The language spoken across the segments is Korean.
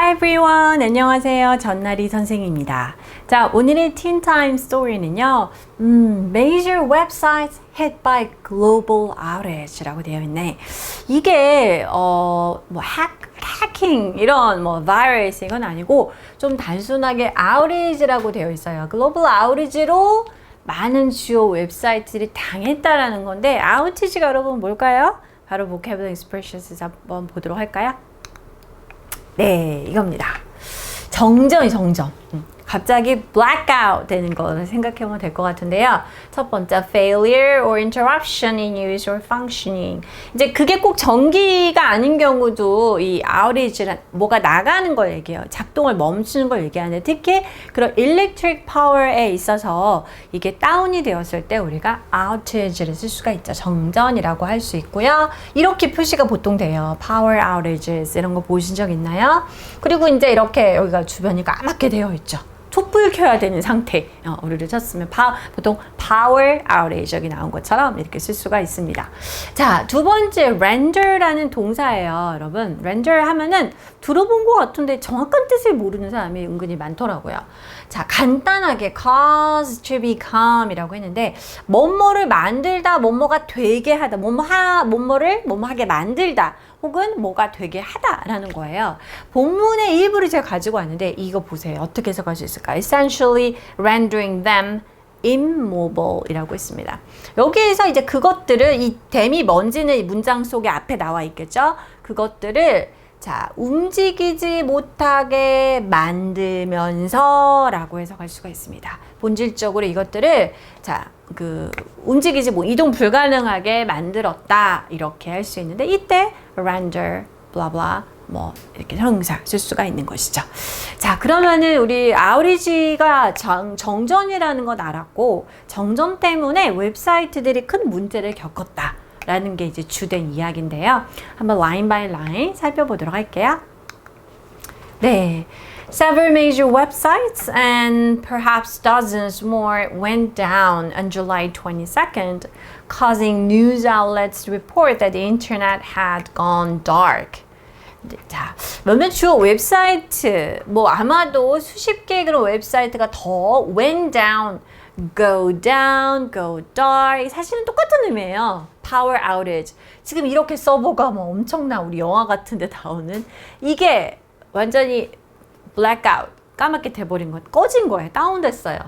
Hi everyone. 안녕하세요. 전나리 선생님입니다. 자, 오늘의 Teen Time Story는요. Major websites hit by global outage라고 되어 있네. 이게 해킹 이런 바이러스 이건 아니고 좀 단순하게 outage라고 되어 있어요. global outage로 많은 주요 웹사이트들이 당했다라는 건데 outage가 여러분 뭘까요? 바로 vocabulary expressions 한번 보도록 할까요? 네, 이겁니다. 정전이 정전. 갑자기 blackout 되는 거 생각해보면 될 것 같은데요. 첫 번째, failure or interruption in use or functioning. 이제 그게 꼭 전기가 아닌 경우도 이 outage란 뭐가 나가는 걸 얘기해요. 작동을 멈추는 걸 얘기하는데 특히 그런 electric power에 있어서 이게 다운이 되었을 때 우리가 outage를 쓸 수가 있죠. 정전이라고 할 수 있고요. 이렇게 표시가 보통 돼요. power outages 이런 거 보신 적 있나요? 그리고 이제 이렇게 여기가 주변이 까맣게 되어 있죠. 촛불 켜야 되는 상태 우리를 쳤으면 보통 power outage 여기 나온 것처럼 이렇게 쓸 수가 있습니다. 자, 두 번째 render라는 동사예요. 여러분 render 하면은 들어본 것 같은데 정확한 뜻을 모르는 사람이 은근히 많더라고요. 자, 간단하게 cause to become 이라고 했는데 뭐뭐를 만들다, 뭐뭐가 되게 하다, 뭐뭐를 뭐뭐하게 만들다 혹은 뭐가 되게 하다라는 거예요. 본문의 일부를 제가 가지고 왔는데 이거 보세요. 어떻게 해석할 수 있을까요? Essentially rendering them immobile 이라고 했습니다. 여기에서 이제 그것들을 이 them이 뭔지는 이 문장 속에 앞에 나와 있겠죠? 그것들을 자, 움직이지 못하게 만들면서 라고 해석할 수가 있습니다. 본질적으로 이것들을 자, 움직이지 이동 불가능하게 만들었다 이렇게 할 수 있는데 이때 render 블라블라 이렇게 형용사 쓸 수가 있는 것이죠. 자, 그러면은 우리 아우리지가 정전이라는 건 알았고 정전 때문에 웹사이트들이 큰 문제를 겪었다 라는 게 이제 주된 이야기인데요. 한번 line by line 살펴보도록 할게요. 네. Several major websites and perhaps dozens more went down on July 22nd, causing news outlets to report that the internet had gone dark. 자, 몇몇 주요 웹사이트, 아마도 수십 개의 그런 웹사이트가 더 went down, go down, go dark. 사실은 똑같은 의미예요. power outage. 지금 이렇게 서버가 엄청나 우리 영화 같은 데 나오는 이게 완전히 blackout, 까맣게 돼버린 것, 꺼진 거예요. 다운됐어요.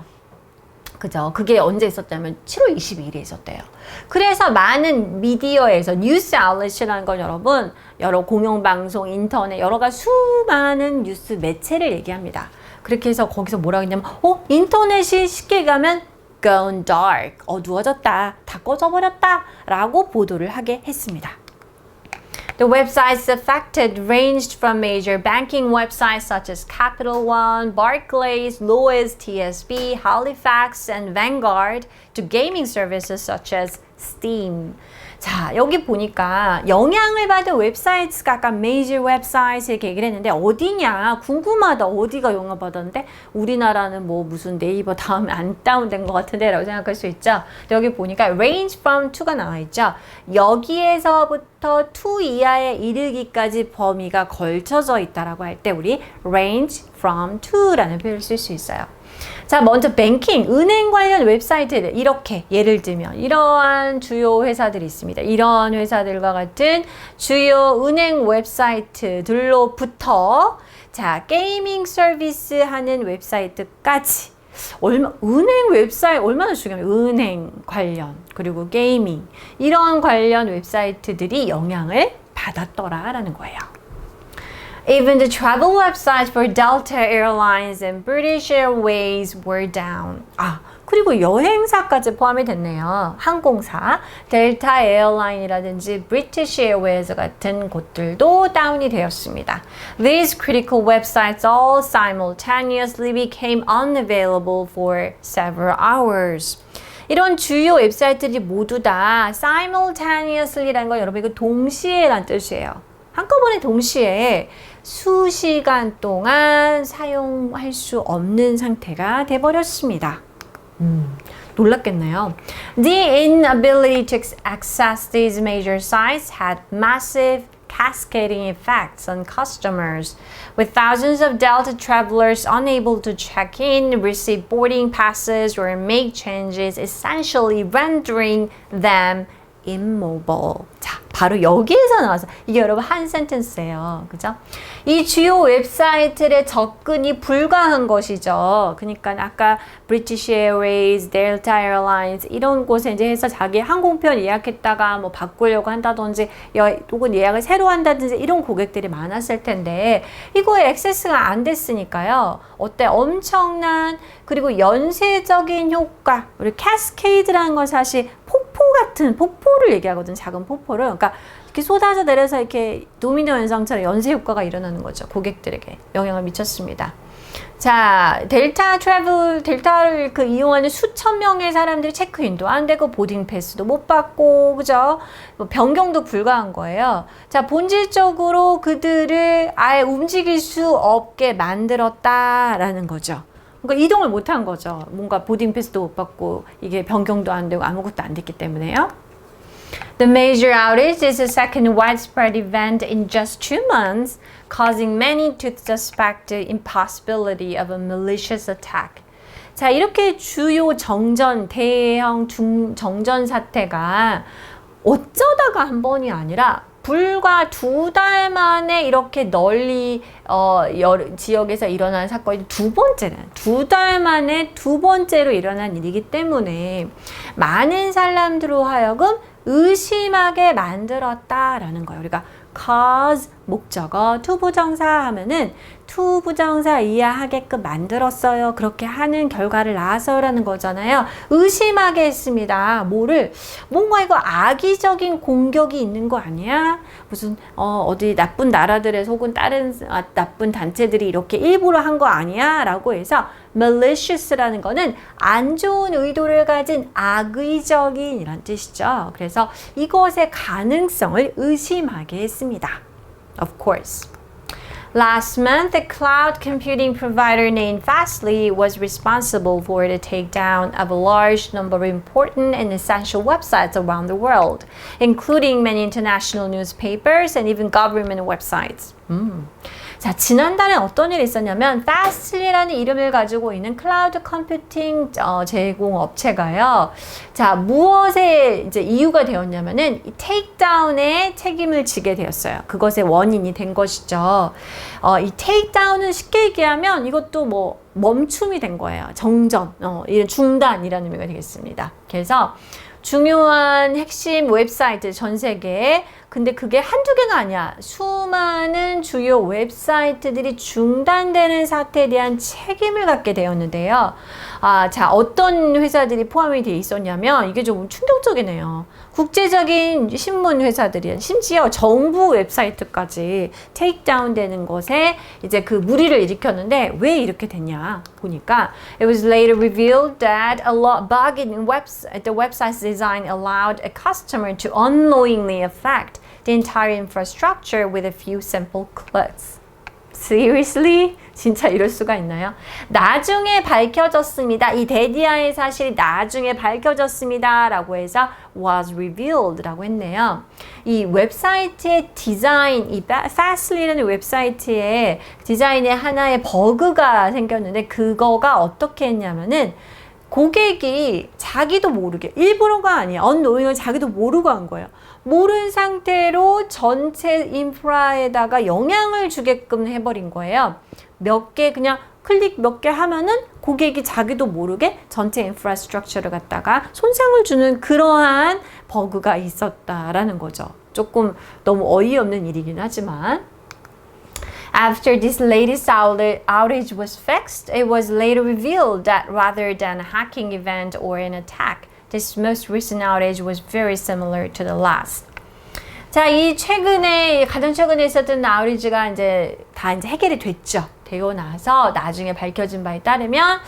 그죠? 그게 언제 있었냐면 7월 22일에 있었대요. 그래서 많은 미디어에서 뉴스 아웃렛이라는 건 여러분 여러 공영방송, 인터넷 여러 가지 수많은 뉴스 매체를 얘기합니다. 그렇게 해서 거기서 뭐라고 했냐면 인터넷이 쉽게 가면 gone dark, 어두워졌다, 다 꺼져버렸다 라고 보도를 하게 했습니다. The websites affected ranged from major banking websites such as Capital One, Barclays, Lois, TSB, Halifax, and Vanguard to gaming services such as Steam. 자, 여기 보니까 영향을 받은 웹사이트가 아까 major websites 이렇게 얘기를 했는데 어디냐 궁금하다. 어디가 영향받았는데 우리나라는 무슨 네이버 다음에 안 다운된 것 같은데 라고 생각할 수 있죠. 여기 보니까 range from to가 나와 있죠. 여기에서부터 to 이하에 이르기까지 범위가 걸쳐져 있다라고 할 때 우리 range from to라는 표현을 쓸 수 있어요. 자, 먼저 뱅킹, 은행 관련 웹사이트들 이렇게 예를 들면 이러한 주요 회사들이 있습니다. 이런 회사들과 같은 주요 은행 웹사이트들로부터 자, 게이밍 서비스 하는 웹사이트까지 은행 웹사이트 얼마나 중요해요. 은행 관련 그리고 게이밍 이런 관련 웹사이트들이 영향을 받았더라라는 거예요. Even the travel websites for Delta Airlines and British Airways were down. 그리고 여행사까지 포함이 됐네요. 항공사, 델타 에어라인이라든지 British Airways 같은 곳들도 다운이 되었습니다. These critical websites all simultaneously became unavailable for several hours. 이런 주요 웹사이트들이 모두 다 simultaneously라는 건 여러분 이거 동시에란 뜻이에요. 한꺼번에 동시에 수시간 동안 사용할 수 없는 상태가 돼버렸습니다. 놀랐겠네요. The inability to access these major sites had massive cascading effects on customers, with thousands of Delta travelers unable to check in, receive boarding passes, or make changes, essentially rendering them immobile. 자, 바로 여기에서 나와서 이게 여러분 한 센텐스예요. 그죠? 이 주요 웹사이트에 접근이 불가한 것이죠. 그러니까 아까 British Airways, Delta Airlines 이런 곳에 이제 해서 자기 항공편 예약했다가 뭐 바꾸려고 한다든지 혹은 예약을 새로 한다든지 이런 고객들이 많았을 텐데 이거에 액세스가 안 됐으니까요. 어때? 엄청난 그리고 연쇄적인 효과. 우리 캐스케이드라는 건 사실 폭포를 얘기하거든. 작은 폭포를. 그러니까 이렇게 쏟아져 내려서 이렇게 도미노 현상처럼 연쇄 효과가 일어나는 거죠. 고객들에게 영향을 미쳤습니다. 자, 델타를 이용하는 수천 명의 사람들이 체크인도 안 되고 보딩 패스도 못 받고, 그죠? 뭐 변경도 불가한 거예요. 자, 본질적으로 그들을 아예 움직일 수 없게 만들었다라는 거죠. 그러니까 이동을 못 한 거죠. 뭔가 보딩 패스도 못 받고 이게 변경도 안 되고 아무것도 안 됐기 때문에요. The major outage is a second widespread event in just 2 months, causing many to suspect the impossibility of a malicious attack. 자, 이렇게 주요 대형 정전 사태가 어쩌다가 한 번이 아니라 불과 2달 만에 이렇게 널리 지역에서 일어난 사건이 2달 만에 2번째로 일어난 일이기 때문에 많은 사람들로 하여금 의심하게 만들었다라는 거예요. 우리가 cause 목적어 투부정사 하면은 투부정사 이해하게끔 만들었어요. 그렇게 하는 결과를 낳아서라는 거잖아요. 의심하게 했습니다. 뭔가 이거 악의적인 공격이 있는 거 아니야? 무슨 어디 나쁜 나라들에서 혹은 다른 나쁜 단체들이 이렇게 일부러 한 거 아니야? 라고 해서 malicious라는 거는 안 좋은 의도를 가진 악의적인 이란 뜻이죠. 그래서 이것의 가능성을 의심하게 했습니다. Of course. Last month, a cloud computing provider named Fastly was responsible for the takedown of a large number of important and essential websites around the world, including many international newspapers and even government websites. 자, 지난달에 어떤 일이 있었냐면 Fastly라는 이름을 가지고 있는 클라우드 컴퓨팅 제공 업체가요. 자, 무엇의 이제 이유가 되었냐면은 이 테이크다운에 책임을 지게 되었어요. 그것의 원인이 된 것이죠. 이 테이크다운은 쉽게 얘기하면 이것도 뭐 멈춤이 된 거예요. 정전, 이런 중단이라는 의미가 되겠습니다. 그래서 중요한 핵심 웹사이트 전 세계에 근데 그게 한두 개가 아니야. 수많은 주요 웹사이트들이 중단되는 사태에 대한 책임을 갖게 되었는데요. 자, 어떤 회사들이 포함이 되어 있었냐면 이게 좀 충격적이네요. 국제적인 신문 회사들이 심지어 정부 웹사이트까지 테이크다운 되는 것에 이제 그 무리를 일으켰는데 왜 이렇게 됐냐 보니까 it was later revealed that a bug in the website's design allowed a customer to unknowingly affect the entire infrastructure with a few simple clicks. Seriously? 진짜 이럴 수가 있나요? 나중에 밝혀졌습니다. 이 데디아의 사실이 나중에 밝혀졌습니다. 라고 해서 was revealed 라고 했네요. 이 웹사이트의 디자인, 이 Fastly라는 웹사이트의 디자인에 하나의 버그가 생겼는데 그거가 어떻게 했냐면은 고객이 자기도 모르게 일부러가 아니야. unknowingly 자기도 모르고 한 거예요. 모른 상태로 전체 인프라에다가 영향을 주게끔 해버린 거예요. 몇 개 그냥 클릭 몇 개 하면은 고객이 자기도 모르게 전체 인프라스트럭처를 갖다가 손상을 주는 그러한 버그가 있었다라는 거죠. 조금 너무 어이없는 일이긴 하지만 After this latest outage was fixed, it was later revealed that rather than a hacking event or an attack, this most recent outage was very similar to the last. 자, 가장 최근에 있었던 아우리지가 이제 다 해결이 됐죠. 되고 나서 나중에 밝혀진 바에 따르면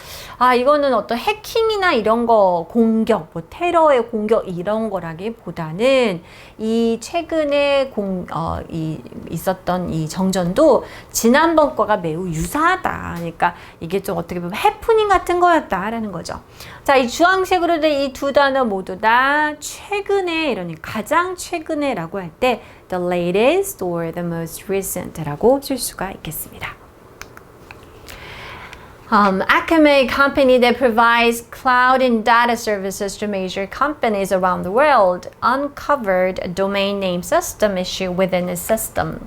이거는 어떤 해킹이나 이런 거 공격, 뭐 테러의 공격 이런 거라기보다는 이 최근에 있었던 이 정전도 지난번 거가 매우 유사하다. 그러니까 이게 좀 어떻게 보면 해프닝 같은 거였다라는 거죠. 자, 이 주황색으로 된 이 두 단어 모두 다 최근에 이러니 가장 최근에라고 할 때 the latest or the most recent라고 쓸 수가 있겠습니다. Akamai company that provides cloud and data services to major companies around the world uncovered a domain name system issue within its system.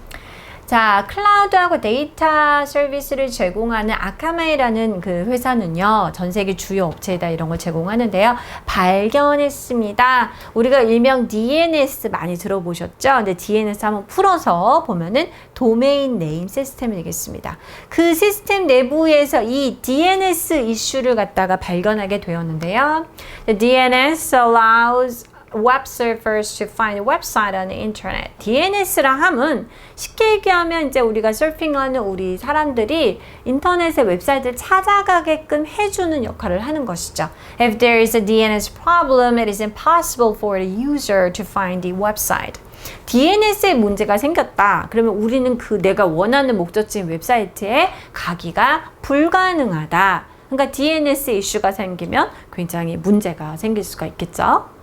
자, 클라우드하고 데이터 서비스를 제공하는 아카마이라는 그 회사는요, 전 세계 주요 업체에다 이런 걸 제공하는데요, 발견했습니다. 우리가 일명 DNS 많이 들어보셨죠? 근데 DNS 한번 풀어서 보면은 도메인 네임 시스템이 되겠습니다. 그 시스템 내부에서 이 DNS 이슈를 갖다가 발견하게 되었는데요. The DNS allows web surfers to find a website on the internet. DNS라 함은 쉽게 얘기하면 이제 우리가 서핑하는 우리 사람들이 인터넷의 웹사이트를 찾아가게끔 해주는 역할을 하는 것이죠. If there is a DNS problem, it is impossible for the user to find the website. DNS에 문제가 생겼다. 그러면 우리는 그 내가 원하는 목적지인 웹사이트에 가기가 불가능하다. 그러니까 DNS 이슈가 생기면 굉장히 문제가 생길 수가 있겠죠.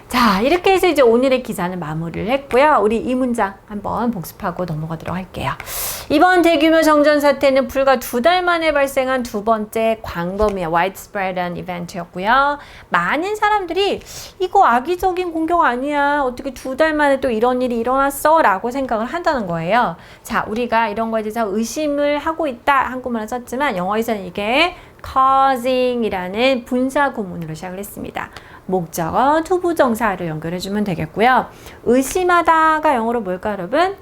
자, 이렇게 해서 이제 오늘의 기사는 마무리를 했고요. 우리 이 문장 한번 복습하고 넘어가도록 할게요. 이번 대규모 정전 사태는 불과 2달 만에 발생한 두 번째 광범위한 widespread한 이벤트였고요. 많은 사람들이 이거 악의적인 공격 아니야. 어떻게 2달 만에 또 이런 일이 일어났어? 라고 생각을 한다는 거예요. 자, 우리가 이런 거에 대해서 의심을 하고 있다. 한국말로 썼지만 영어에서는 이게 causing 이라는 분사 구문으로 시작을 했습니다. 목적어, 투부정사를 연결해주면 되겠고요. 의심하다가 영어로 뭘까 여러분?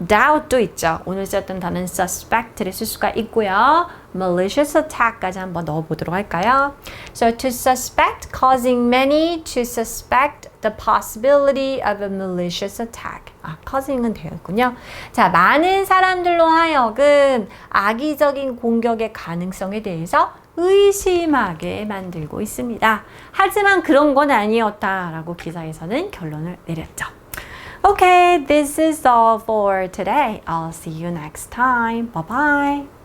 doubt도 있죠. 오늘 썼던 단어는 suspect를 쓸 수가 있고요. malicious attack까지 한번 넣어보도록 할까요? So to suspect, causing many to suspect the possibility of a malicious attack. causing은 되었군요. 자, 많은 사람들로 하여금 악의적인 공격의 가능성에 대해서 의심하게 만들고 있습니다. 하지만 그런 건 아니었다라고 기사에서는 결론을 내렸죠. Okay, this is all for today. I'll see you next time. Bye bye.